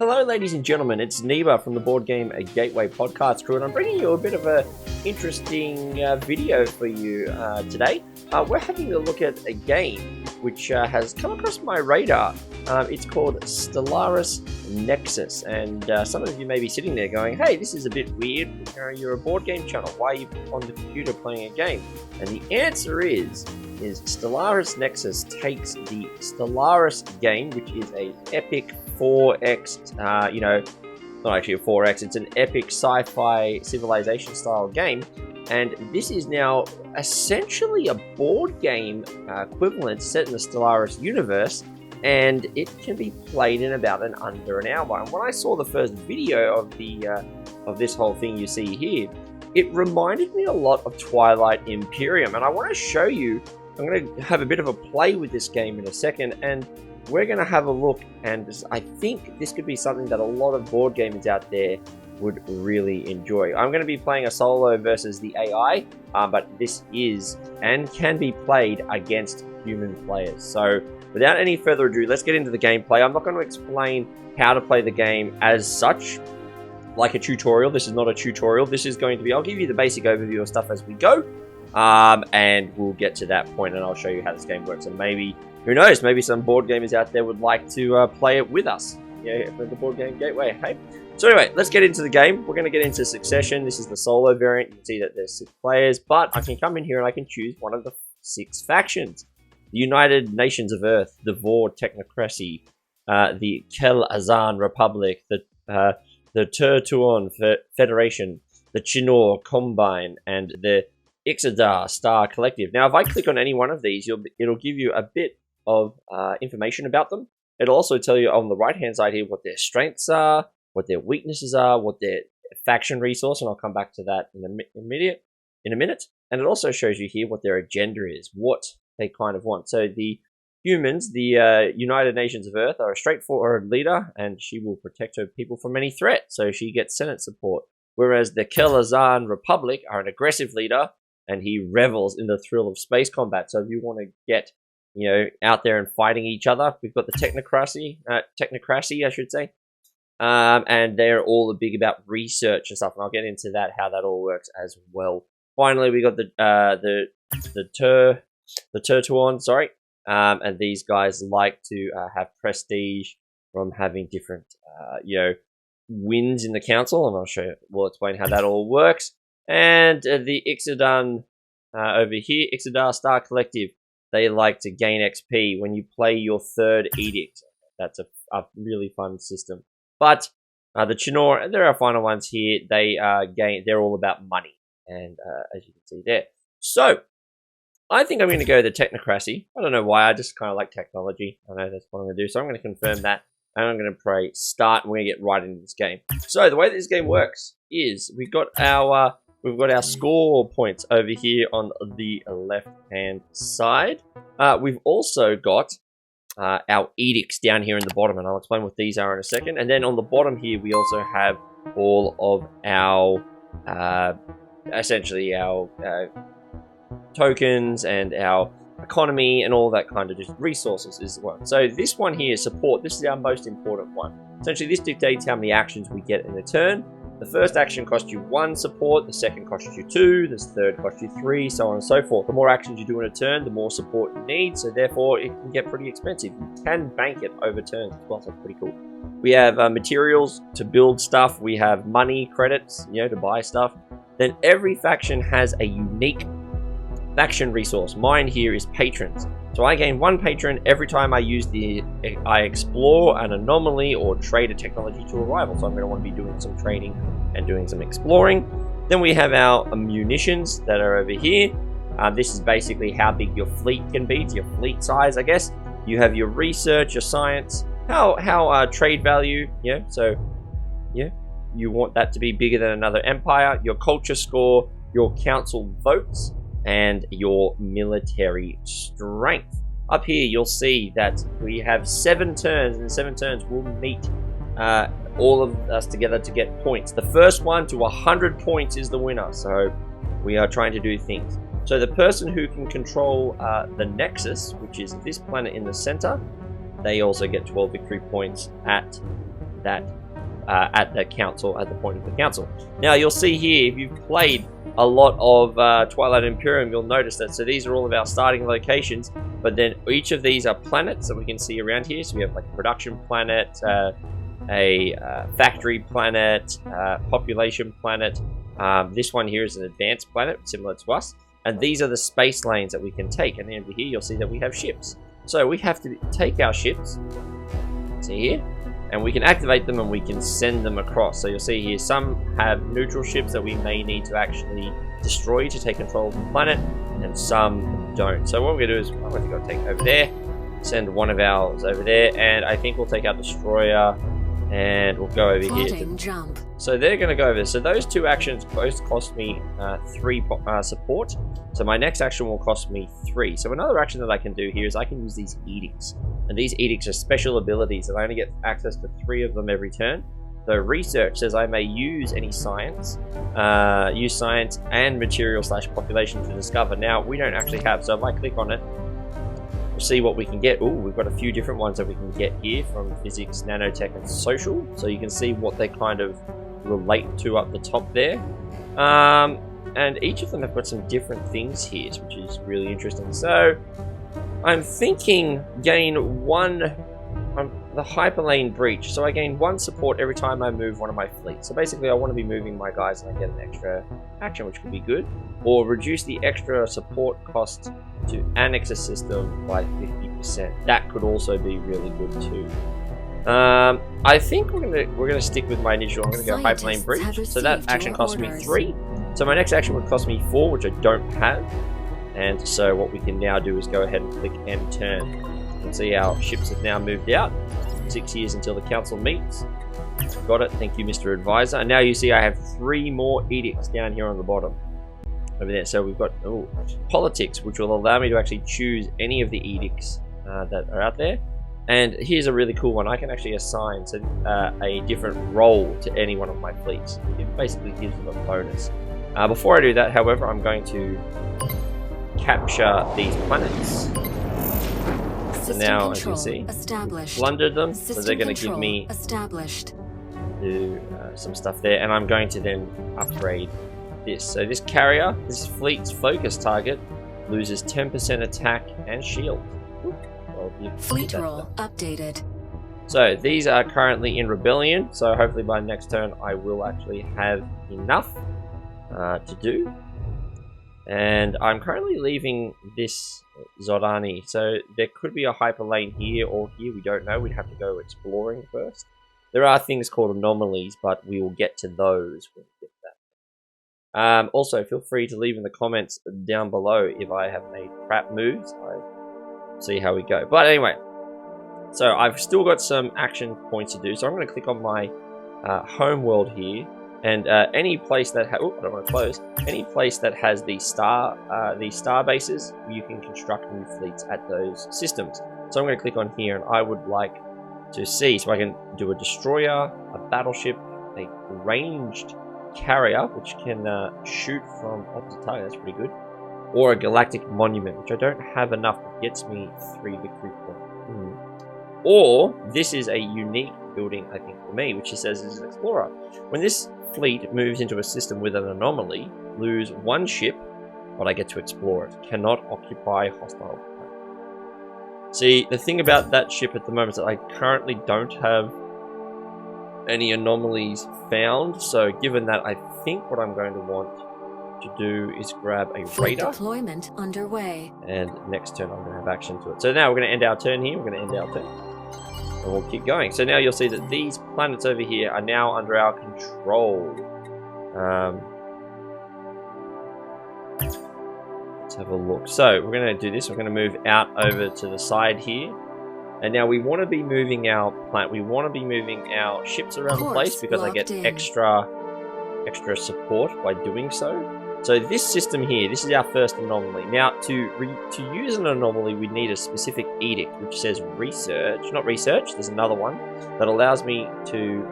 Hello ladies and gentlemen, it's Neeber from the Board Game Gateway podcast crew, and I'm bringing you a bit of an interesting video for you today. We're having a look at a game which has come across my radar. It's called Stellaris Nexus, and some of you may be sitting there going, hey, this is a bit weird. You're a board game channel, why are you on the computer playing a game? And the answer is Stellaris Nexus takes the Stellaris game, which is a epic 4X, not actually a 4X, it's an epic sci-fi civilization style game, and this is now essentially a board game equivalent set in the Stellaris Universe, and it can be played in about under an hour. And when I saw the first video of this whole thing you see here, it reminded me a lot of Twilight Imperium, and I want to show you. I'm going to have a bit of a play with this game in a second, and we're going to have a look, and I think this could be something that a lot of board gamers out there would really enjoy. I'm going to be playing a solo versus the AI, but this is and can be played against human players. So without any further ado, let's get into the gameplay. I'm not going to explain how to play the game as such, like a tutorial. This is not a tutorial. This is going to be, I'll give you the basic overview of stuff as we go, and we'll get to that point and I'll show you how this game works, and maybe, who knows, maybe some board gamers out there would like to play it with us. Yeah, for the Board Game Gateway, hey? So anyway, let's get into the game. We're going to get into Succession. This is the solo variant. You can see that there's 6 players, but I can come in here and I can choose one of the 6 factions. The United Nations of Earth, the Vor Technocracy, the Kel-Azan Republic, the Tertuon Federation, the Chinor Combine, and the Ixadar Star Collective. Now, if I click on any one of these, it'll give you a bit of information about them. It'll also tell you on the right-hand side here what their strengths are, what their weaknesses are, what their faction resource, and I'll come back to that in a minute. And it also shows you here what their agenda is, what they kind of want. So the humans, the United Nations of Earth, are a straightforward leader, and she will protect her people from any threat, so she gets Senate support. Whereas the Kel-Azan Republic are an aggressive leader, and he revels in the thrill of space combat. So if you want to get, out there and fighting each other, we've got the technocracy, I should say, and they're all big about research and stuff. And I'll get into that, how that all works as well. Finally, we got the Tertuon, sorry, and these guys like to have prestige from having different, wins in the council, and I'll show you. We'll explain how that all works. And the Ixadan over here, Ixadar Star Collective, they like to gain XP when you play your 3rd edict. That's a really fun system. But the Chinor, there are final ones here. They're all about money, and as you can see there. So I think I'm going to go the Technocracy. I don't know why. I just kind of like technology. I know that's what I'm going to do. So I'm going to confirm that, and I'm going to pray start, and we're going to get right into this game. So the way that this game works is we've got our score points over here on the left-hand side. We've also got our edicts down here in the bottom, and I'll explain what these are in a second. And then on the bottom here, we also have all of our, essentially our tokens and our economy and all that kind of just resources as well. So this one here, support, this is our most important one. Essentially, this dictates how many actions we get in a turn. The first action costs you 1 support, the second costs you 2, the third costs you 3, so on and so forth. The more actions you do in a turn, the more support you need, so therefore it can get pretty expensive. You can bank it over turns as well, so that's pretty cool. We have materials to build stuff, we have money, credits, to buy stuff. Then every faction has a unique faction resource. Mine here is patrons. So I gain 1 patron every time I explore an anomaly or trade a technology to a rival. So I'm going to want to be doing some trading and doing some exploring. Then we have our munitions that are over here. This is basically how big your fleet can be, to your fleet size, I guess. You have your research, your science, how trade value, you want that to be bigger than another empire, your culture score, your council votes, and your military strength. Up here you'll see that we have 7 turns, and in 7 turns we'll meet all of us together to get points. The first one to 100 points is the winner, so we are trying to do things. So the person who can control the Nexus, which is this planet in the center, they also get 12 victory points at that at the council, at the point of the council. Now you'll see here, if you've played a lot of Twilight Imperium, you'll notice that. So these are all of our starting locations, but then each of these are planets that we can see around here. So we have like a production planet, a factory planet, population planet. This one here is an advanced planet, similar to us. And these are the space lanes that we can take. And over here, you'll see that we have ships. So we have to take our ships, see here, and we can activate them and we can send them across. So you'll see here, some have neutral ships that we may need to actually destroy to take control of the planet, and some don't. So what we're going to do is, I'm going to go take over there, send one of ours over there, and I think we'll take our destroyer, and we'll go over here. Jump. So they're going to go over. So those two actions both cost me 3 support. So my next action will cost me 3. So another action that I can do here is I can use these edicts. And these edicts are special abilities, and I only get access to 3 of them every turn. So research says I may use any science, and material / population to discover. Now we don't actually have, so if I click on it, we'll see what we can get. Ooh, we've got a few different ones that we can get here from physics, nanotech, and social. So you can see what they kind of relate to up the top there. And each of them have got some different things here, which is really interesting. So I'm thinking gain 1 the hyperlane breach. So I gain 1 support every time I move one of my fleets. So basically I want to be moving my guys and I get an extra action, which could be good. Or reduce the extra support cost to annex a system by 50%. That could also be really good too. I think we're gonna stick with my initial. I'm gonna go hyperlane breach. So that action cost me 3. So my next action would cost me 4, which I don't have. And so what we can now do is go ahead and click end turn. You can see our ships have now moved out. 6 years until the council meets. Got it. Thank you, Mr. Advisor. And now you see I have 3 more edicts down here on the bottom. Over there. So we've got politics, which will allow me to actually choose any of the edicts that are out there. And here's a really cool one. I can actually assign a different role to any one of my fleets. It basically gives them a bonus. Before I do that, however, I'm going to capture these planets. So now, as you see, plundered them, so they're going to give me some stuff there, and I'm going to then upgrade this. So this carrier, this fleet's focus target, loses 10% attack and shield. Fleet roll updated. So these are currently in rebellion, so hopefully by next turn I will actually have enough to do. And I'm currently leaving this Zordani, so there could be a hyperlane here or here, we don't know. We'd have to go exploring first. There are things called anomalies, but we will get to those when we get to that. Also, feel free to leave in the comments down below if I have made crap moves. I'll see how we go. But anyway, so I've still got some action points to do, so I'm going to click on my home world here. And any place that I don't want to close. Any place that has the star bases, you can construct new fleets at those systems. So I'm going to click on here, and I would like to see, so I can do a destroyer, a battleship, a ranged carrier, which can shoot from opposite target. That's pretty good. Or a galactic monument, which I don't have enough, but gets me 3 victory points. Or this is a unique building, I think, for me, which it says is an explorer. When this fleet moves into a system with an anomaly, lose 1 ship, but I get to explore it. Cannot occupy hostile planet. See, the thing about that ship at the moment is that I currently don't have any anomalies found, so given that, I think what I'm going to want to do is grab a radar. Deployment underway. And next turn I'm going to have action to it. So now we're going to end our turn here. We're going to end our turn. And we'll keep going. So now you'll see that these planets over here are now under our control. Let's have a look. So we're going to do this. We're going to move out over to the side here. And now we want to be moving our planet. We want to be moving our ships around the place because I get extra support by doing so. So this system here, this is our first anomaly. Now, to use an anomaly, we need a specific edict, which says research. Not research, there's another one that allows me to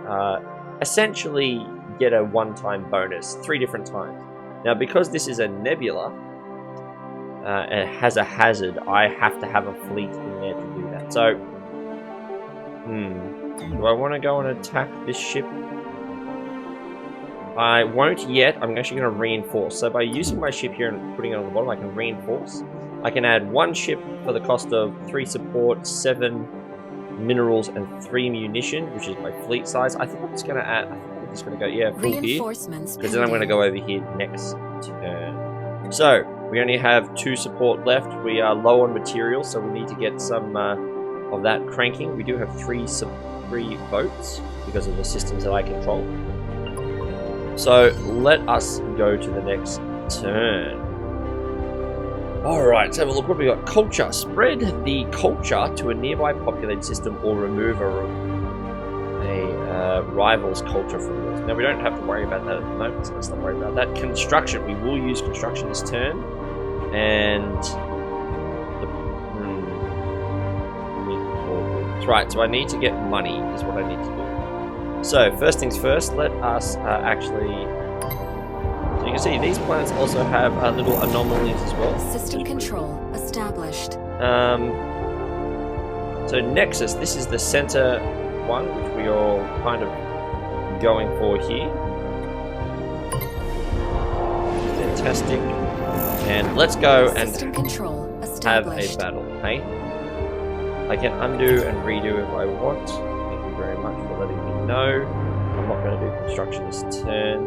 essentially get a one-time bonus 3 different times. Now, because this is a nebula, and it has a hazard, I have to have a fleet in there to do that. So, Do I want to go and attack this ship? I won't yet. I'm actually going to reinforce. So by using my ship here and putting it on the bottom, I can reinforce. I can add 1 ship for the cost of 3 support, 7 minerals, and 3 munition, which is my fleet size. I think I'm just going to add... I think I'm just going to go, yeah, full here. Because then I'm going to go over here next turn. So, we only have 2 support left. We are low on materials, so we need to get some of that cranking. We do have 3 boats because of the systems that I control. So let us go to the next turn. Alright, let's have a look. What have we got? Culture. Spread the culture to a nearby populated system or remove a rival's culture from this. Now we don't have to worry about that at the moment, so let's not worry about that. Construction. We will use construction this turn. And that's right, so I need to get money is what I need to do. So, first things first, let us actually... So you can see, these planets also have little anomalies as well. System control established. So Nexus, this is the center one, which we all kind of going for here. Fantastic. And let's go and have a battle, hey? I can undo and redo if I want. Thank you very much for letting me know. I'm not going to do construction this turn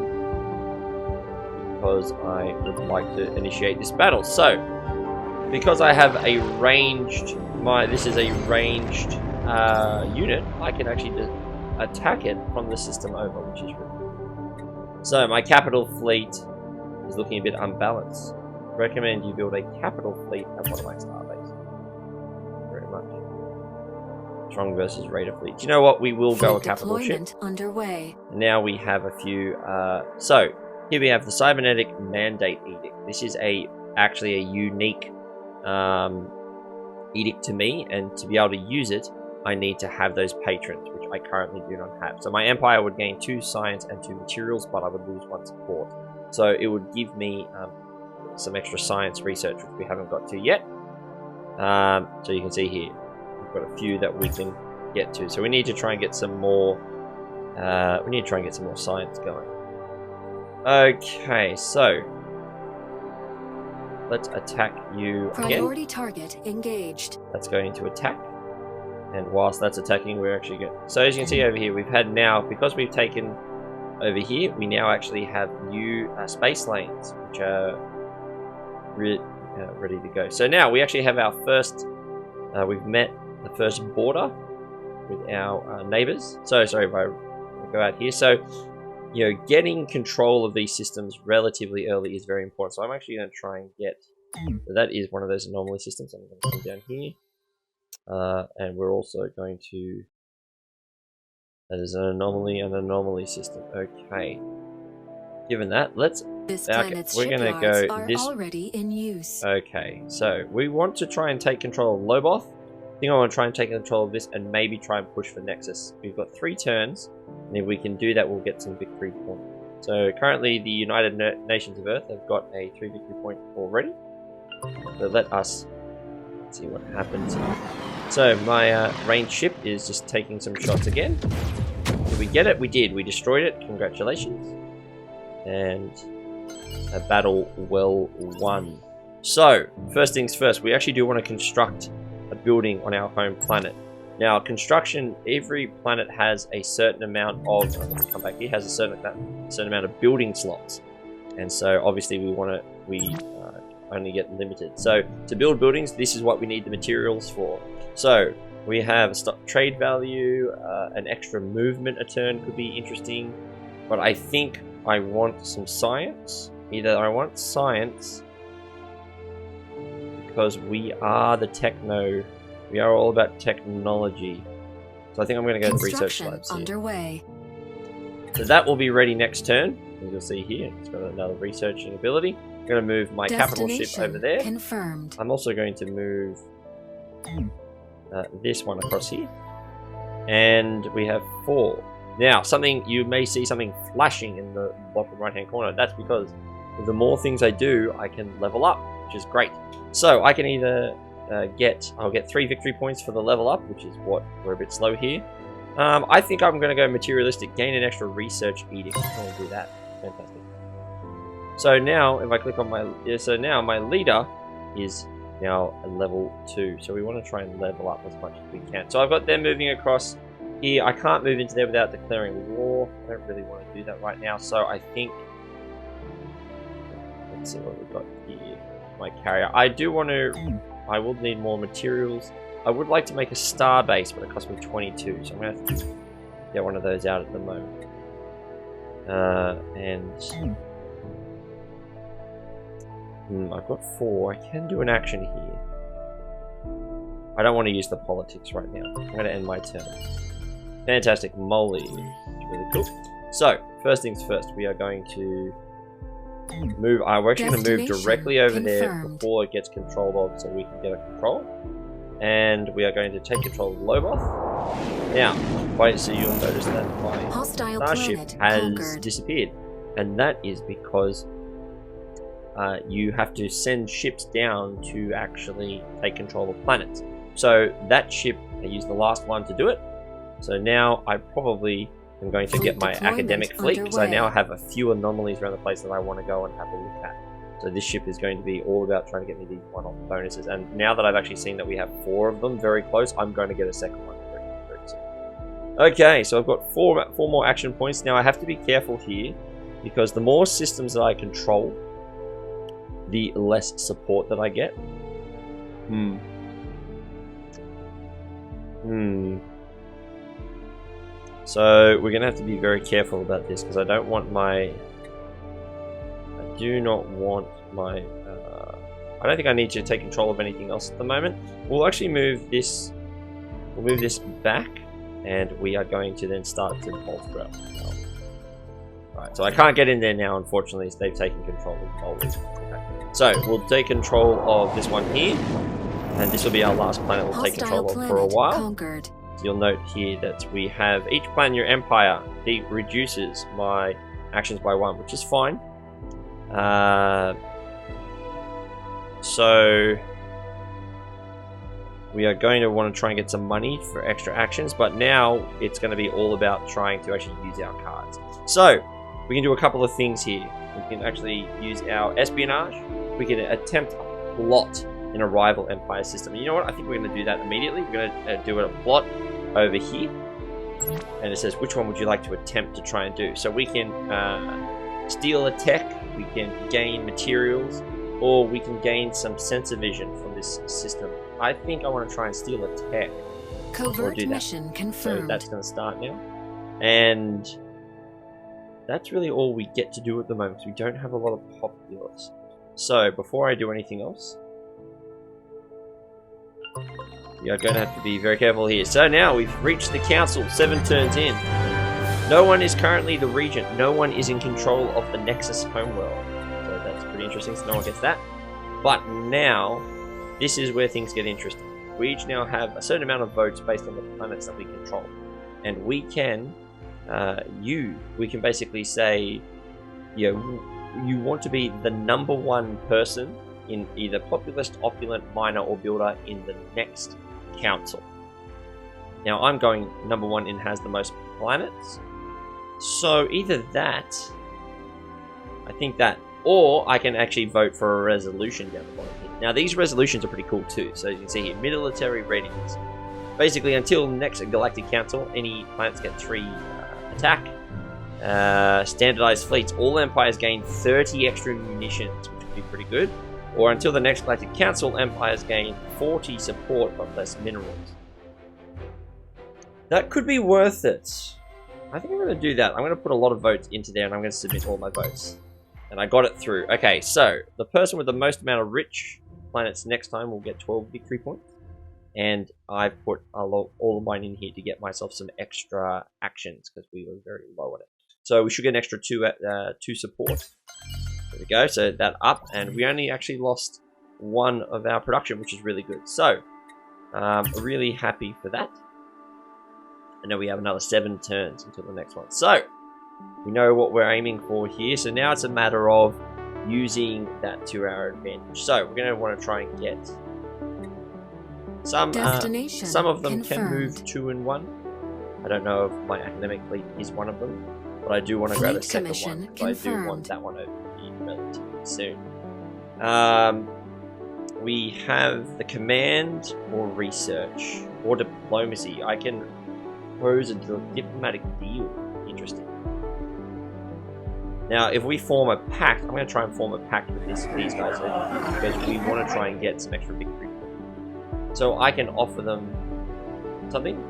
because I would like to initiate this battle. So, because I have a ranged, this is a ranged unit, I can actually attack it from the system over, which is really good. So, my capital fleet is looking a bit unbalanced. Recommend you build a capital fleet at one of my star bases. Very much. Strong versus Raider fleet. Do you know what? We will go a capital ship. Underway. Now we have a few. So here we have the Cybernetic Mandate Edict. This is actually a unique edict to me, and to be able to use it, I need to have those patrons, which I currently do not have. So my empire would gain 2 science and 2 materials, but I would lose 1 support. So it would give me some extra science research, which we haven't got to yet. So you can see here, we've got a few that we can get to. So we need to try and get some more. We need to try and get some more science going. Okay, so let's attack you again. Priority target engaged. That's going to attack. And whilst that's attacking, we're actually going. So as you can see over here, we've had now, because we've taken over here, we now actually have new space lanes, which are ready to go. So now we actually have our first, we've met the first border with our neighbors. So sorry if I go out here. So, you know, getting control of these systems relatively early is very important. So I'm actually going to try and get, so that is one of those anomaly systems. I'm going to come down here. And we're also going to, that is an anomaly system. Okay. Given that, let's, okay, we're going to go this. Already in use. Okay, so we want to try and take control of Loboth. I think I want to try and take control of this and maybe try and push for Nexus. We've got 3 turns, and if we can do that, we'll get some victory points. So currently, the United Nations of Earth have got a 3 victory point already. So let us see what happens. So my ranged ship is just taking some shots again. Did we get it? We did. We destroyed it. Congratulations. And a battle well won. So, first things first, we actually do want to construct a building on our home planet. Now, construction, every planet has a certain amount of, let me come back here, has a certain amount of building slots. And so, obviously, we only get limited. So, to build buildings, this is what we need the materials for. So, we have a trade value, an extra movement a turn could be interesting, but I think I want some science. Either I want science because we are the techno. We are all about technology. So I think I'm going to go to research labs here. Underway. So that will be ready next turn. As you'll see here, it's got another researching ability. I'm going to move my capital ship over there. Confirmed. I'm also going to move this one across here. And we have 4. Now, you may see something flashing in the bottom right-hand corner. That's because the more things I do, I can level up, which is great. So I can either I'll get 3 victory points for the level up, which is what we're a bit slow here. I think I'm going to go materialistic. Gain an extra research edict. I will do that. Fantastic. So now, if I click on my... Yeah, so now my leader is now a level 2. So we want to try and level up as much as we can. So I've got them moving across here. I can't move into there without declaring war. I don't really want to do that right now. So I think... Let's see what we've got here. My carrier. I do want to... I will need more materials. I would like to make a star base, but it costs me 22. So I'm going to have to get one of those out at the moment. I've got 4. I can do an action here. I don't want to use the politics right now. I'm going to end my turn. Fantastic. Moly. Really cool. So, first things first. We are going to move. We're actually going to move directly over there before it gets controlled of, so we can get a control. And we are going to take control of Loboth. Now, wait, so you'll notice that my starship has disappeared. And that is because you have to send ships down to actually take control of planets. So that ship, I used the last one to do it. So now I probably am going to get my academic fleet, because I now have a few anomalies around the place that I want to go and have a look at. So this ship is going to be all about trying to get me these one-off bonuses. And now that I've actually seen that we have 4 of them very close, I'm going to get a second one very soon. Okay, so I've got 4 more action points. Now I have to be careful here, because the more systems that I control, the less support that I get. So we're going to have to be very careful about this, because I don't want my... I do not want my... I don't think I need to take control of anything else at the moment. We'll actually move this... We'll move this back, and we are going to then start to bolster up. Right, so I can't get in there now, unfortunately, as they've taken control of Boldy. Okay. So we'll take control of this one here, and this will be our last planet we'll take control of for a while. Conquered. So you'll note here that we have each planet in your empire. It reduces my actions by 1, which is fine. So we are going to want to try and get some money for extra actions, but now it's going to be all about trying to actually use our cards. So we can do a couple of things here. We can actually use our espionage. We can attempt a plot in a rival empire system. And you know what? I think we're going to do that immediately. We're going to do a plot over here. And it says, which one would you like to attempt to try and do? So we can steal a tech, we can gain materials, or we can gain some sensor vision from this system. I think I want to try and steal a tech. Covert mission confirmed. So that's going to start now. And that's really all we get to do at the moment, because we don't have a lot of populace. So before I do anything else, we are going to have to be very careful here. So now we've reached the council, 7 turns in. No one is currently the regent. No one is in control of the Nexus homeworld. So that's pretty interesting, so no one gets that. But now, this is where things get interesting. We each now have a certain amount of votes based on the planets that we control. And we can, we can basically say, you know, you want to be the #1 person in either populist, opulent, minor, or builder in the next council. Now I'm going #1 in has the most planets. So either that, I think that, or I can actually vote for a resolution down the bottom here. Now these resolutions are pretty cool too. So you can see here, military readiness. Basically, until next Galactic Council, any planets get 3 attack. Standardized fleets. All empires gain 30 extra munitions, which would be pretty good. Or until the next Galactic Council, empires gain 40 support but less minerals. That could be worth it. I think I'm going to do that. I'm going to put a lot of votes into there, and I'm going to submit all my votes. And I got it through. Okay, so the person with the most amount of rich planets next time will get 12 victory points. And I put all of mine in here to get myself some extra actions, because we were very low on it. So we should get an extra 2 support. There we go, so that up, and we only actually lost 1 of our production, which is really good. So, really happy for that. And then we have another 7 turns until the next one. So, we know what we're aiming for here. So now it's a matter of using that to our advantage. So, we're going to want to try and get some of them confirmed. can move 2 and 1. I don't know if my academic fleet is one of them, but I do want to grab a second one. So I do want that one open relatively soon. We have the command or research or diplomacy. I can propose a diplomatic deal. Interesting. Now, if we form a pact, I'm going to try and form a pact with these guys because we want to try and get some extra victory. So I can offer them something.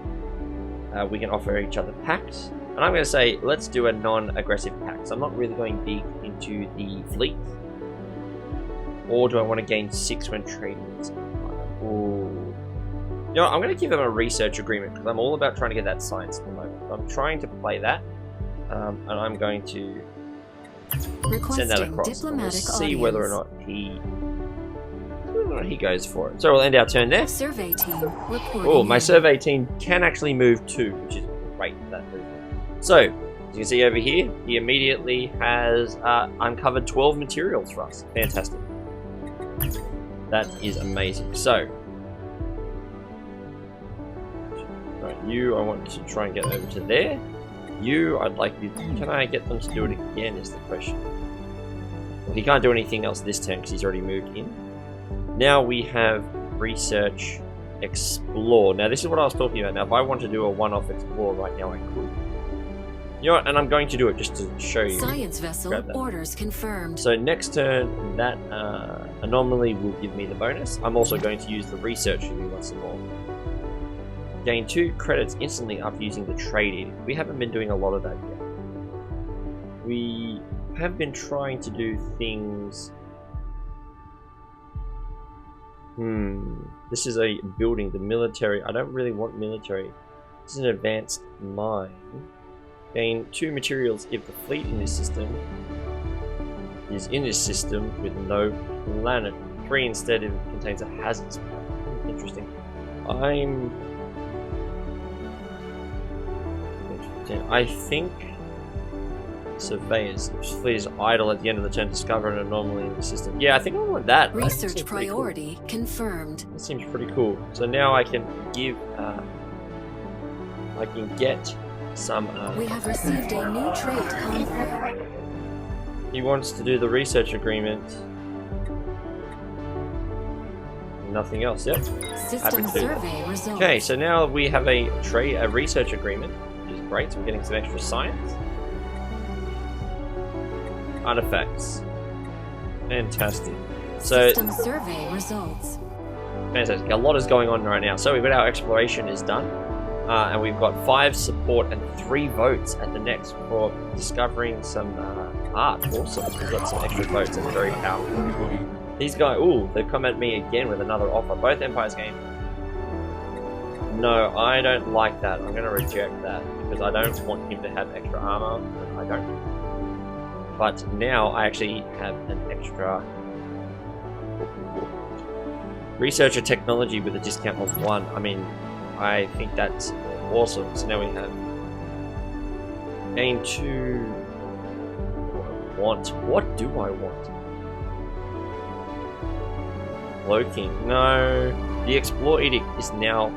We can offer each other pacts. And I'm going to say, let's do a non-aggressive pact. So I'm not really going deep into the fleet. Or do I want to gain 6 when trading with someone? Ooh. You know what, I'm going to give them a research agreement because I'm all about trying to get that science at the moment. So I'm trying to play that. And I'm going to send that across. And we'll see whether or not he goes for it. So we'll end our turn there. Survey team oh, my survey team can actually move too, which is great for that movement. So, as you can see over here, he immediately has uncovered 12 materials for us. Fantastic. That is amazing. So, right, you, I want to try and get over to there. You, I'd like you. Can I get them to do it again? Is the question. Well, he can't do anything else this turn because he's already moved in. Now we have research, explore. Now this is what I was talking about. Now if I want to do a one-off explore right now, I could. You know what? And I'm going to do it just to show you. Science vessel orders confirmed. So next turn, that anomaly will give me the bonus. I'm also going to use the research if we want some more. Gain 2 credits instantly after using the trade edict. We haven't been doing a lot of that yet. We have been trying to do things. This is a building, the military. I don't really want military. This is an advanced mine. Gain 2 materials if the fleet in this system is in this system with no planet. 3 instead if it contains a hazardous planet. Interesting. I think surveyors. Fleet is idle at the end of the turn. Discover an anomaly in the system. Yeah, I think I want that. Research priority confirmed. That seems pretty cool. So now I can give. I can get some. We have received a new trade convoy. He wants to do the research agreement. Nothing else. Yep. System survey results. Okay, so now we have a research agreement, which is great. So we're getting some extra science. Artifacts. Fantastic. So system survey results. Fantastic. A lot is going on right now. So we've got our exploration is done. And we've got 5 support and 3 votes at the next for discovering some art. Awesome. We've got some extra votes. That's very powerful. These guys, ooh, they've come at me again with another offer. Both Empires game. No, I don't like that. I'm going to reject that because I don't want him to have extra armor. I don't. But now I actually have an extra researcher technology with a discount of 1. I mean, I think that's awesome. So now we have gain 2. What do I want? Cloaking. No. The Explore Edict is now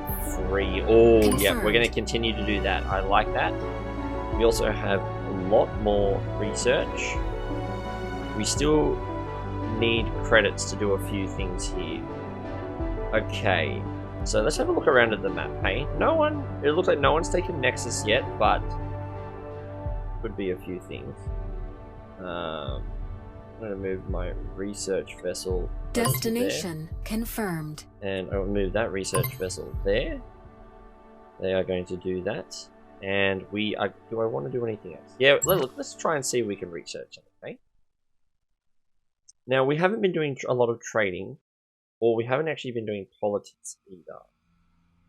free. Oh, yeah, we're going to continue to do that. I like that. We also have a lot more research. We still need credits to do a few things here. Okay. So let's have a look around at the map, hey? It looks like no one's taken Nexus yet, but could be a few things. I'm going to move my research vessel. Destination confirmed. And I will move that research vessel there. They are going to do that. And we are... Do I want to do anything else? Yeah, let's try and see if we can research it, okay? Now, we haven't been doing a lot of trading. Or we haven't actually been doing politics either.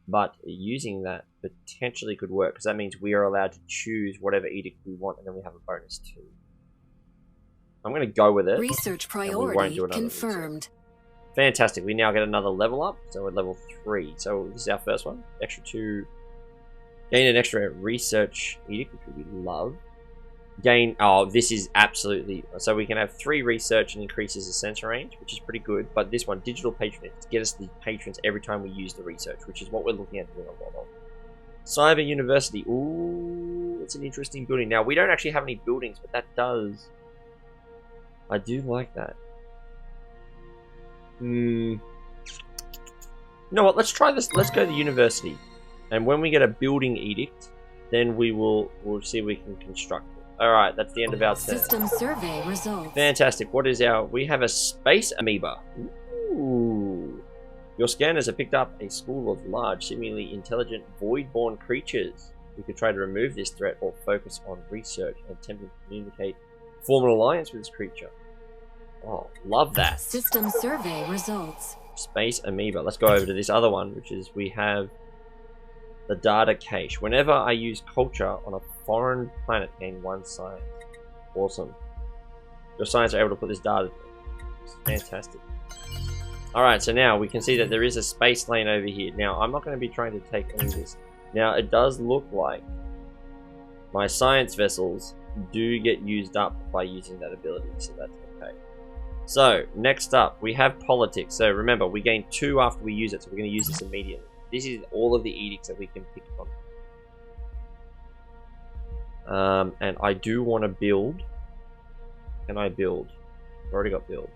But using that potentially could work, because that means we are allowed to choose whatever edict we want, and then we have a bonus too. I'm going to go with it. Research priority confirmed. Fantastic. We now get another level up, so we're level 3. So this is our first one. Extra 2. Gain an extra research edict, which we love. Gain, oh, this is absolutely, so we can have 3 research and increases the sensor range, which is pretty good, but this one, digital patronage, to get us the patrons every time we use the research, which is what we're looking at doing a lot of. Cyber University. Ooh, it's an interesting building. Now, we don't actually have any buildings, but that does... I do like that. You know what? Let's try this. Let's go to the university. And when we get a building edict, then we'll see if we can construct it. Alright, that's the end of our turn. System survey results. Fantastic. What is our... We have a space amoeba. Ooh. Your scanners have picked up a school of large, seemingly intelligent, void-born creatures. We could try to remove this threat or focus on research and attempt to communicate, form an alliance with this creature. Oh, love that. System survey results. Space amoeba. Let's go over to this other one, which is we have the data cache. Whenever I use culture on a foreign planet, gain 1 science. Awesome. Your science are able to put this data. It's fantastic. Alright, so now we can see that there is a space lane over here. Now, I'm not going to be trying to take any of this. Now, it does look like my science vessels do get used up by using that ability, so that's okay. So, next up, we have politics. So, remember, we gain 2 after we use it, so we're going to use this immediately. This is all of the edicts that we can pick on. And I do want to build. Can I build? I've already got build.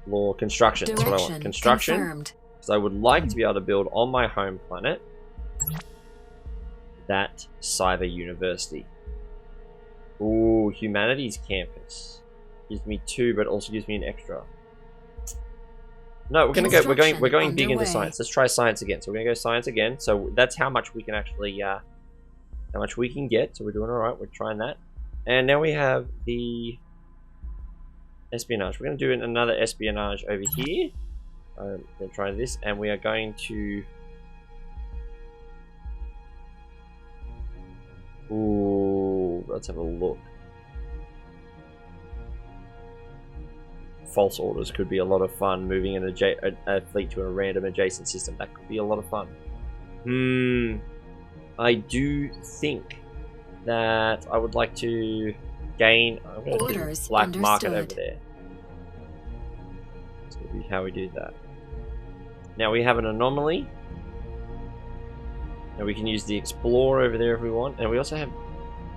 Law construction. That's what I want. Construction. Because I would like to be able to build on my home planet that Cyber University. Ooh, Humanities Campus. Gives me 2, but also gives me an extra. No, we're gonna go. We're going big into science. Let's try science again. So we're gonna go science again. So that's how much we can actually, how much we can get. So we're doing all right. We're trying that. And now we have the espionage. We're gonna do another espionage over here. Then try this, and we are going to. Ooh, let's have a look. False orders could be a lot of fun. Moving a fleet to a random adjacent system, that could be a lot of fun. I do think that I would like to gain. I'm going to do black market over there. That's going to be how we do that. Now we have an anomaly. And we can use the Explorer over there if we want. And we also have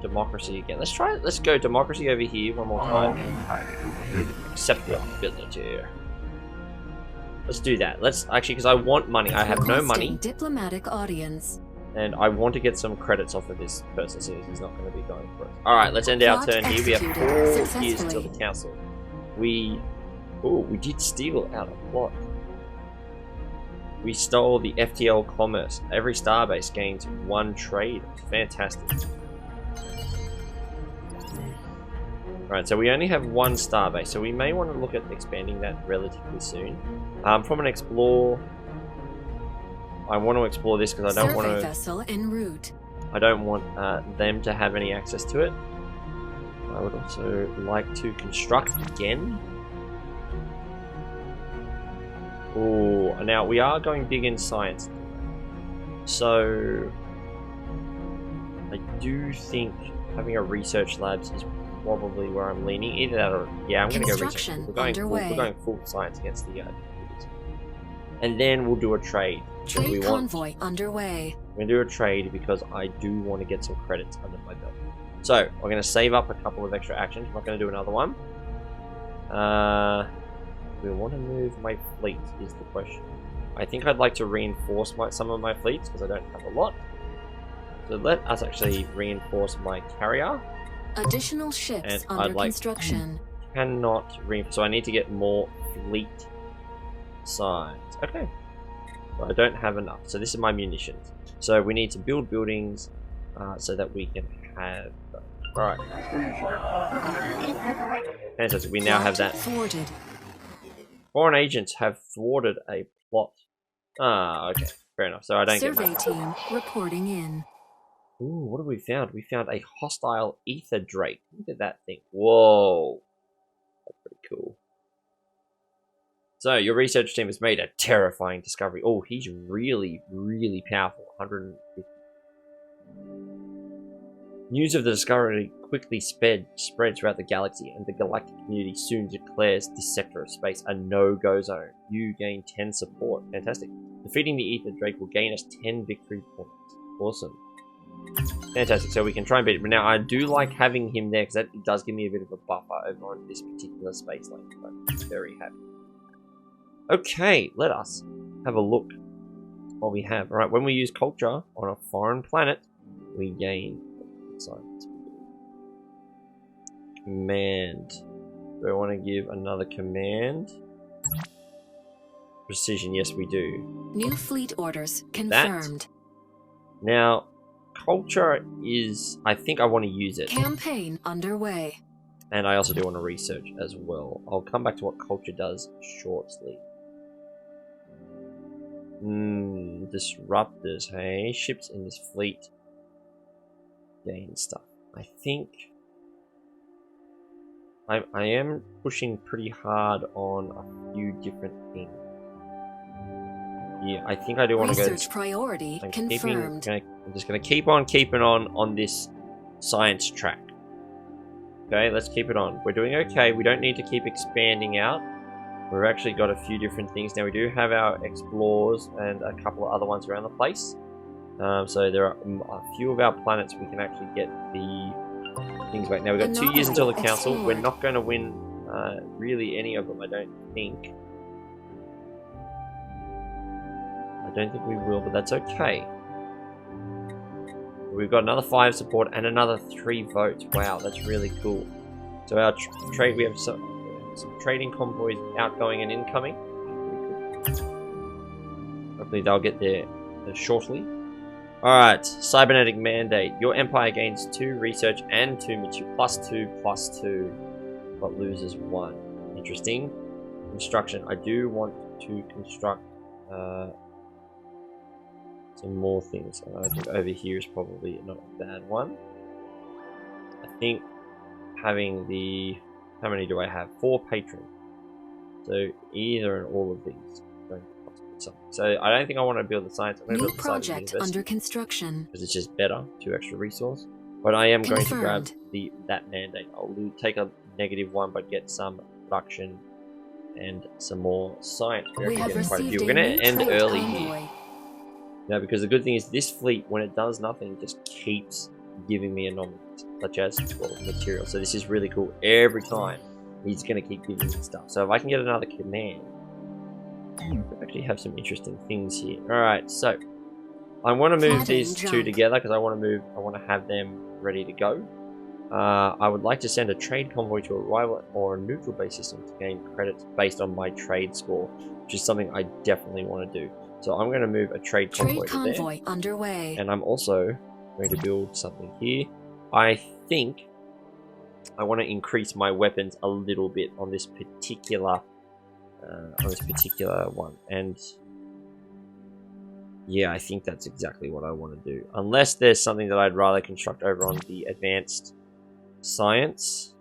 democracy again. Let's try it. Let's go democracy over here one more time. Acceptability. Let's do that. Let's actually, because I want money. I have no money. Diplomatic audience. And I want to get some credits off of this person since he's not going to be going for it. Alright, let's end our turn here. We have 4 years until the council. We did steal out a plot. We stole the FTL commerce. Every starbase gains 1 trade. Fantastic. Right, so we only have 1 starbase, so we may want to look at expanding that relatively soon. From an explore, I want to explore this because I don't want to. Vessel en route. I don't want them to have any access to it. I would also like to construct again. Oh, now we are going big in science, so I do think having a research labs is probably where I'm leaning. Either that or yeah, I'm going to go research. We're going full science against the and then we'll do a trade. Trade convoy underway. We're going to do a trade because I do want to get some credits under my belt. So we're going to save up a couple of extra actions. I'm not going to do another one. We want to move my fleet is the question. I think I'd like to reinforce some of my fleets because I don't have a lot. So let us actually reinforce my carrier. Additional ships under construction. Cannot reinforce. So I need to get more fleet size. Okay. Well, I don't have enough. So this is my munitions. So we need to build buildings so that we can have. Alright. Fantastic. We now have that. Thwarted. Foreign agents have thwarted a plot. Ah, okay. Fair enough. So I don't get Survey team reporting in. Ooh, what have we found? We found a hostile ether drake. Look at that thing. Whoa. That's pretty cool. So, your research team has made a terrifying discovery. Oh, he's really, really powerful. 150. News of the discovery quickly spread throughout the galaxy, and the galactic community soon declares this sector of space a no-go zone. You gain 10 support. Fantastic. Defeating the ether drake will gain us 10 victory points. Awesome. Fantastic. So we can try and beat it. But now I do like having him there because that does give me a bit of a buffer over on this particular space lane. I'm very happy. Okay, let us have a look at what we have. Alright, when we use culture on a foreign planet, we gain science. Command. Do I want to give another command? Precision, yes we do. New fleet orders confirmed. That. Now, culture is... I think I want to use it. Campaign underway. And I also do want to research as well. I'll come back to what culture does shortly. Disruptors, hey? Ships in this fleet. Gain stuff. I think... I am pushing pretty hard on a few different things. Yeah, I think I do want to go... Research priority confirmed. I'm just going to keep on keeping on this science track. Okay, let's keep it on. We're doing okay. We don't need to keep expanding out. We've actually got a few different things. Now, we do have our explorers and a couple of other ones around the place. So there are a few of our planets we can actually get the things back. Now, we've got 2 years until the council. We're not going to win really any of them, I don't think. I don't think we will, but that's okay. We've got another 5 support and another 3 votes. Wow, that's really cool. So our trade, we have some trading convoys outgoing and incoming. Hopefully they'll get there shortly. Alright, cybernetic mandate. Your empire gains 2 research and 2 material, +2, but loses 1. Interesting. Construction. I do want to construct some more things. I think over here is probably not a bad one. I think having the... How many do I have? 4 patrons. So either and all of these. So I don't think I want to build the science. I'm going to build the project under construction. Because it's just better. 2 extra resource. But I am going to grab that mandate. I'll take a -1 but get some production and some more science. We have quite a few. We're going to end early here. Now, because the good thing is this fleet, when it does nothing, just keeps giving me anomalies, such as material. So this is really cool. Every time, he's going to keep giving me stuff. So if I can get another command, we actually have some interesting things here. All right, so I want to move these 2 together because I want to have them ready to go. I would like to send a trade convoy to a rival or a neutral base system to gain credits based on my trade score, which is something I definitely want to do. So I'm going to move a trade convoy there. Underway. And I'm also going to build something here. I think I want to increase my weapons a little bit on this particular one. And yeah, I think that's exactly what I want to do. Unless there's something that I'd rather construct over on the advanced science,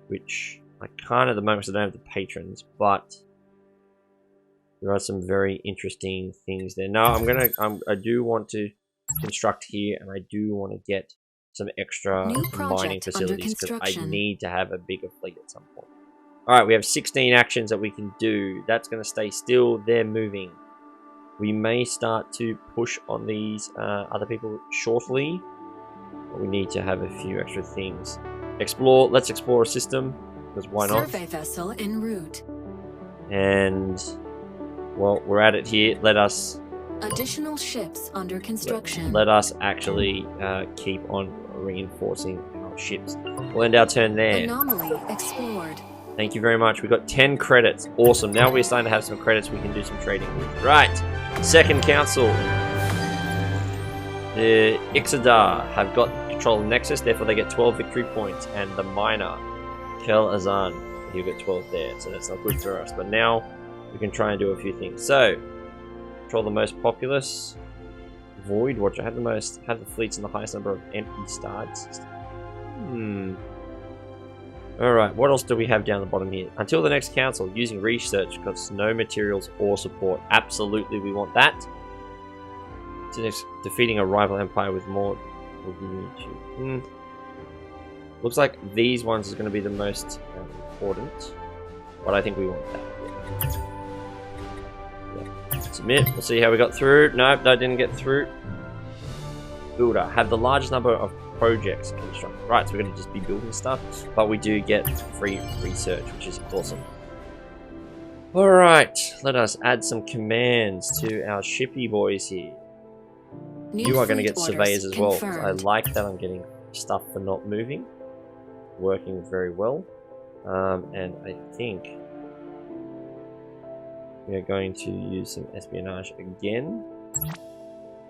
which I can't at the moment because I don't have the patrons, but there are some very interesting things there. No, I do want to construct here, and I do want to get some extra mining facilities because I need to have a bigger fleet at some point. Alright, we have 16 actions that we can do. That's going to stay still. They're moving. We may start to push on these other people shortly, but we need to have a few extra things. Explore. Let's explore a system, because why not? Survey vessel en route. And... well, we're at it here. Let us... Additional ships under construction. Let us actually keep on reinforcing our ships. We'll end our turn there. Anomaly explored. Thank you very much. We got 10 credits. Awesome. Now we're starting to have some credits we can do some trading with. Right. Second council. The Ixadar have got control of Nexus, therefore they get 12 victory points. And the miner, Kel Azan, he'll get 12 there. So that's not good for us. But now we can try and do a few things. So, control the most populous. Void Watcher. Have the fleets in the highest number of empty starts. Alright, what else do we have down the bottom here? Until the next council, using research costs no materials or support. Absolutely, we want that. Defeating a rival empire with more will give you looks like these ones is going to be the most important, but I think we want that. Yeah. Submit. We'll see how we got through. Nope, that didn't get through. Builder. Have the largest number of projects constructed. Right, so we're going to just be building stuff, but we do get free research, which is awesome. Alright, let us add some commands to our shippy boys here. You are going to get surveyors as well. I like that I'm getting stuff for not moving. Working very well. And I think we are going to use some espionage again.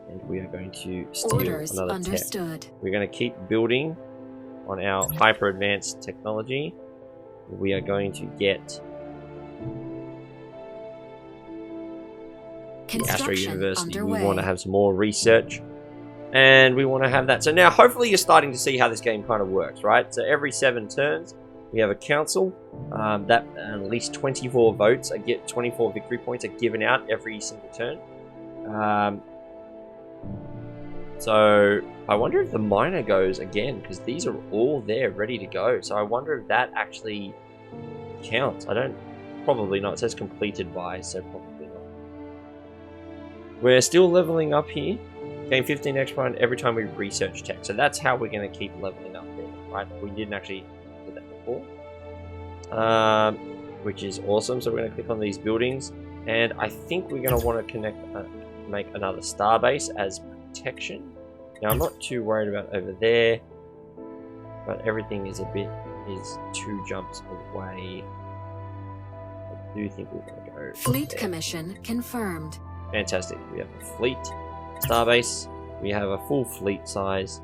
And we are going to steal another tech. We're going to keep building on our hyper advanced technology. We are going to get the Astro University. We want to have some more research. And we want to have that. So now hopefully you're starting to see how this game kind of works, right? So every 7 turns, we have a council. That at least 24 votes, I get 24 victory points are given out every single turn. So I wonder if the miner goes again, because these are all there ready to go. So I wonder if that actually counts. Probably not. It says completed by, so probably not. We're still leveling up here. Gain 15 extra every time we research tech. So that's how we're going to keep leveling up there, right? We didn't actually do that before. Which is awesome. So we're going to click on these buildings. And I think we're going to want to make another starbase as protection. Now I'm not too worried about over there, but everything is 2 jumps away. I do think we're going to go Fleet there. commission confirmed. Fantastic. We have a fleet starbase. We have a full fleet size.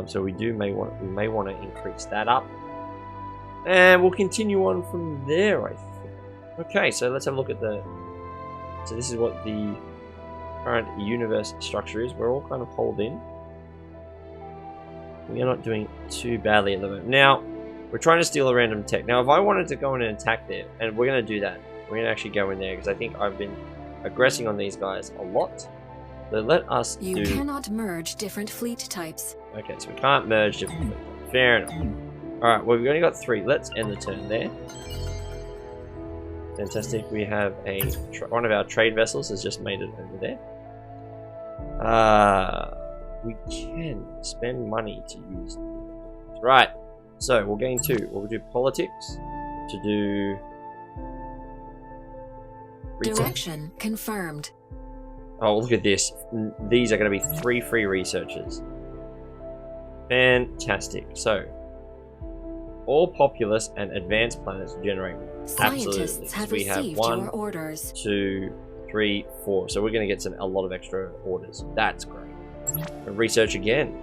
So we may want to increase that up, and we'll continue on from there, I think. Okay, so let's have a look at so this is what the current universe structure is. We're all kind of holed in. We are not doing too badly at the moment. Now, we're trying to steal a random tech. Now, if I wanted to go in and attack there, and we're going to do that. We're going to actually go in there, because I think I've been aggressing on these guys a lot. So let us do... You cannot merge different fleet types. Okay, so we can't merge different fleet types. Fair enough. Alright, well, we've only got 3. Let's end the turn there. Fantastic. We have one of our trade vessels has just made it over there. We can spend money to use. Right. So we'll gain 2. We'll do politics to do retail. Direction confirmed. Oh, look at this. These are going to be 3 free researchers. Fantastic. So all populous and advanced planets generate. Scientists have we have received 1, your orders. 2, 3, 4. So we're going to get a lot of extra orders. That's great. And research again.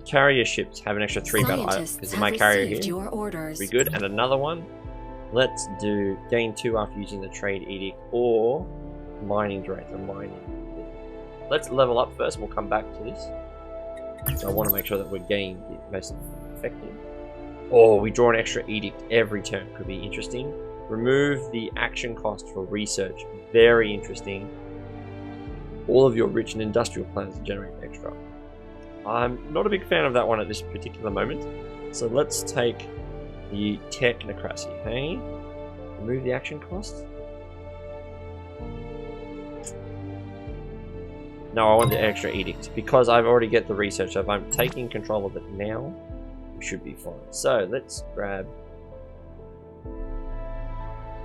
Carrier ships have an extra 3 battle items. Is my carrier here? Your orders. Be good. And another one. Let's do gain 2 after using the trade edict or mining drains. Let's level up first. We'll come back to this. So I want to make sure that we're getting the most effective. Oh, we draw an extra edict every turn. Could be interesting. Remove the action cost for research. Very interesting. All of your rich and industrial planets generate extra. I'm not a big fan of that one at this particular moment. So let's take the technocracy. Hey, remove the action cost. No, I want the extra edict because I've already get the research. So if I'm taking control of it now, we should be fine. So let's grab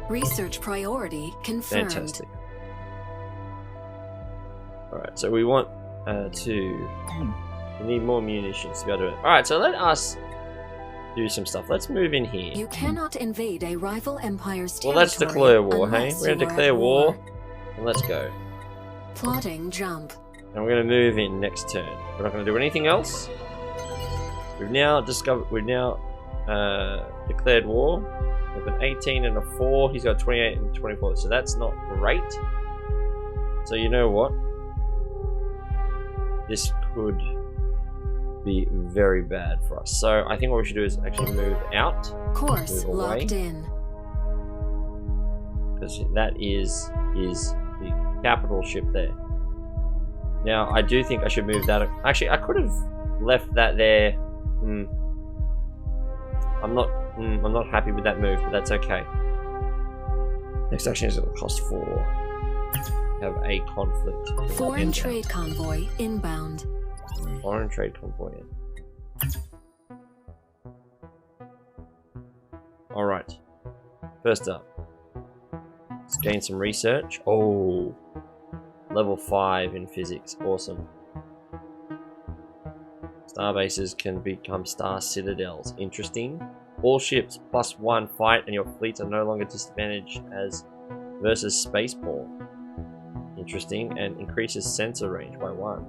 research priority confirmed. Fantastic. Alright, so we want we need more munitions to be able to do it. Alright, so let us do some stuff. Let's move in here. You cannot invade a rival empire's territory. Well, let's declare war, hey? We're going to declare war, and let's go. Plotting jump. And we're going to move in next turn. We're not going to do anything else. We've now declared war. We've got 18 and a 4. He's got 28 and 24. So that's not great. So you know what? This could be very bad for us. So I think what we should do is actually move out. Course move away, locked in. because that is the capital ship there. Now I do think I should move that. Actually, I could have left that there. I'm not happy with that move, but that's okay. Next action is going to cost 4. Have a conflict. Foreign trade convoy inbound. Foreign trade convoy in. Alright. First up. Let's gain some research. Oh. Level 5 in physics. Awesome. Star bases can become star citadels. Interesting. All ships +1 fight and your fleets are no longer disadvantaged as versus spaceborne. Interesting. And increases sensor range by 1.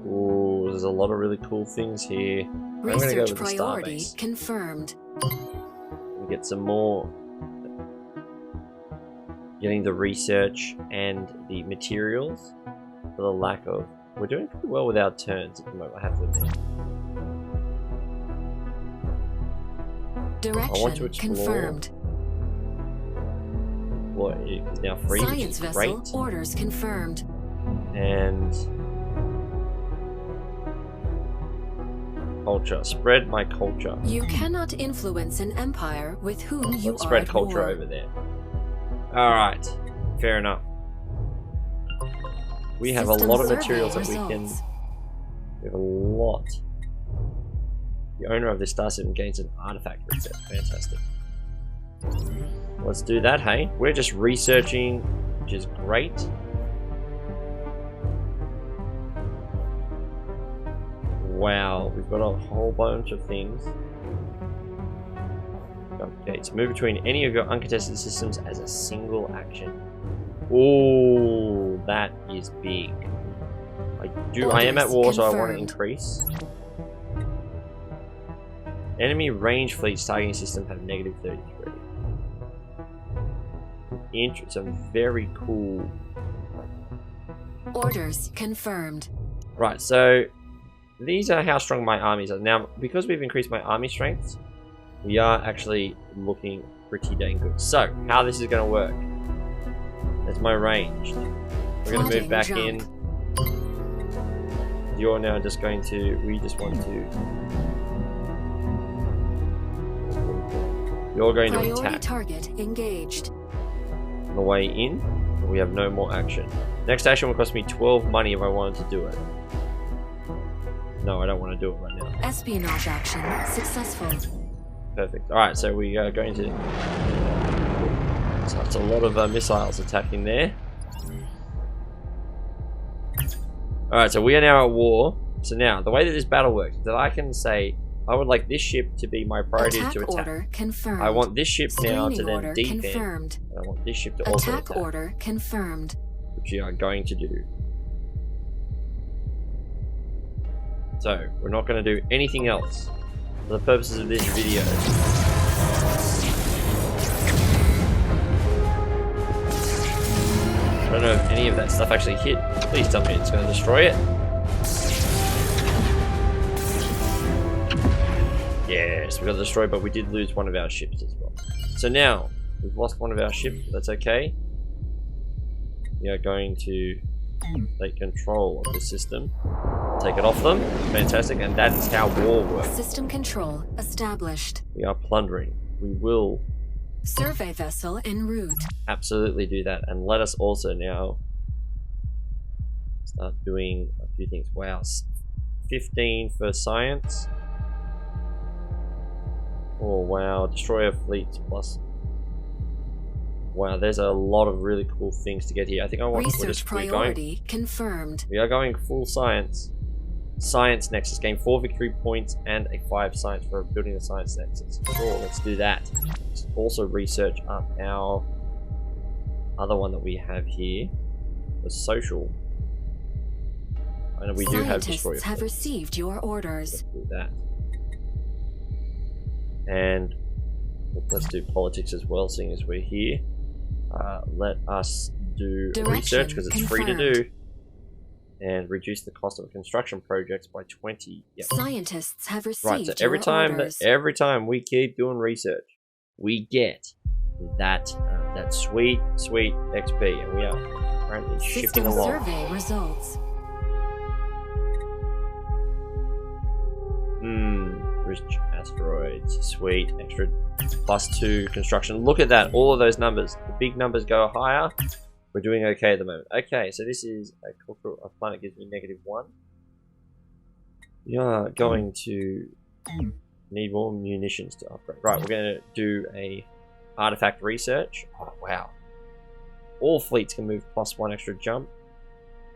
Ooh, there's a lot of really cool things here. I'm going to go with the star base. Confirmed. We get some more. Getting the research and the materials for the lack of. We're doing pretty well with our turns at the moment, I have to admit. Direction I want to explore. Confirmed. Well, it is now free, Science which is vessel great. orders confirmed. And culture. Spread my culture. You cannot influence an empire with whom you Let's are spread at culture war. over there. Alright. Fair enough. We have System a lot of survey materials that we can. results. We have a lot. The owner of this star system gains an artifact reset. Fantastic. Let's do that, hey? We're just researching, which is great. Wow, we've got a whole bunch of things. Okay, so move between any of your uncontested systems as a single action. Oh, that is big. I am at war, so I want to increase. Enemy range fleets targeting system have -33. Some very cool. Orders confirmed. Right, so these are how strong my armies are. Now, because we've increased my army strengths, we are actually looking pretty dang good. So, how this is going to work. That's my ranged. We're going to move back in. You're now just going to, we just want to, you're going to attack. Target engaged. On the way in, we have no more action. Next action will cost me 12 money if I wanted to do it. No, I don't want to do it right now. Espionage action successful. Perfect. Alright, so we are going to... So that's a lot of missiles attacking there. Alright, so we are now at war. So now, the way that this battle works is that I can say, I would like this ship to be my priority to attack. Order confirmed. I want this ship now to then order defend. Confirmed. And I want this ship to also attack. Order confirmed. Which we are going to do. So, we're not going to do anything else for the purposes of this video. I don't know if any of that stuff actually hit. Please tell me it's going to destroy it. Yes, we got destroyed, but we did lose one of our ships as well. So now, we've lost one of our ships, but that's okay. We are going to take control of the system. Take it off them. Fantastic, and that is how war works. System control established. We are plundering. We will survey vessel en route. Absolutely do that, and let us also now start doing a few things. Wow, 15 for science. Oh wow, destroyer fleets plus. Wow, there's a lot of really cool things to get here. I think I want research priority confirmed. We are going full science. Science Nexus. Gain 4 victory points and a 5 science for building the Science Nexus. Cool, let's do that. Let's also research up our other one that we have here. The social. And we do have destroyer fleets. Have received your orders. Let's do that. And let's do politics as well, seeing as we're here. Let us do research because it's free to do. And reduce the cost of construction projects by 20. Yep. Scientists have received right, so every time we keep doing research, we get that sweet XP, and we are currently shifting along. Survey results. Rich asteroids. Sweet. Extra +2 construction. Look at that. All of those numbers. The big numbers go higher. We're doing okay at the moment. Okay, so this is a planet gives me -1. We are going to need more munitions to upgrade. Right, we're going to do a artifact research. Oh, wow. All fleets can move +1 extra jump.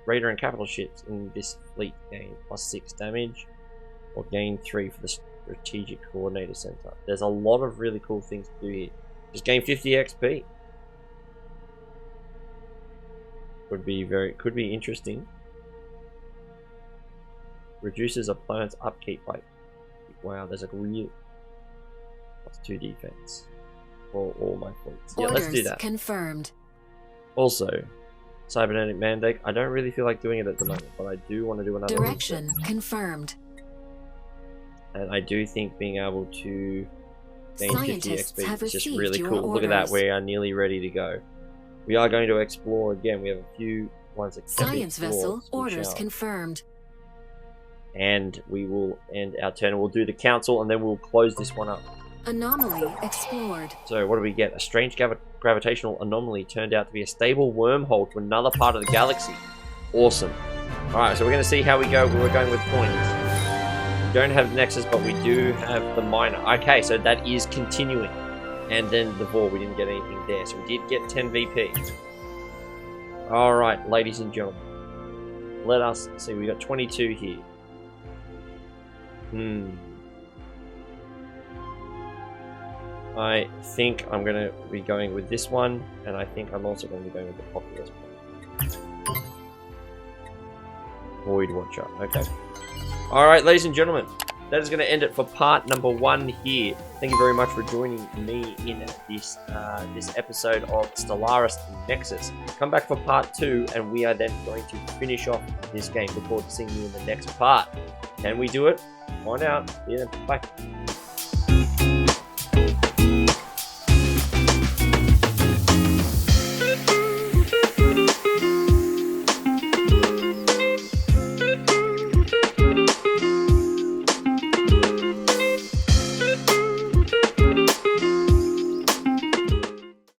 Raider and capital ships in this fleet gain +6 damage. Or gain 3 for the strategic coordinator center. There's a lot of really cool things to do here. Just gain 50 XP. Could be interesting. Reduces a planet's upkeep by. Wow, there's a real +2 defense for all my fleets. Yeah, let's do that. Confirmed. Also, cybernetic mandate. I don't really feel like doing it at the moment, but I do want to do another. Direction research. Confirmed. And I do think being able to gain 50 XP is just really cool. Orders. Look at that, we are nearly ready to go. We are going to explore again. We have a few ones that can be Science vessel. explored, Orders confirmed. And we will end our turn. We'll do the council and then we'll close this one up. Anomaly explored. So what do we get? A strange gravitational anomaly turned out to be a stable wormhole to another part of the galaxy. Awesome. Alright, so we're going to see how we go. We're going with points. We don't have Nexus, but we do have the miner. Okay, so that is continuing. And then the Vor, we didn't get anything there. So we did get 10 VP. Alright, ladies and gentlemen. Let us see. We got 22 here. I think I'm going to be going with this one, and I think I'm also going to be going with the populist one. Void Watcher. Okay. Alright, ladies and gentlemen, that is going to end it for part number 1 here. Thank you very much for joining me in this this episode of Stellaris Nexus. Come back for part 2, and we are then going to finish off this game. Look forward to seeing you in the next part. Can we do it? Find out. See you then. Bye.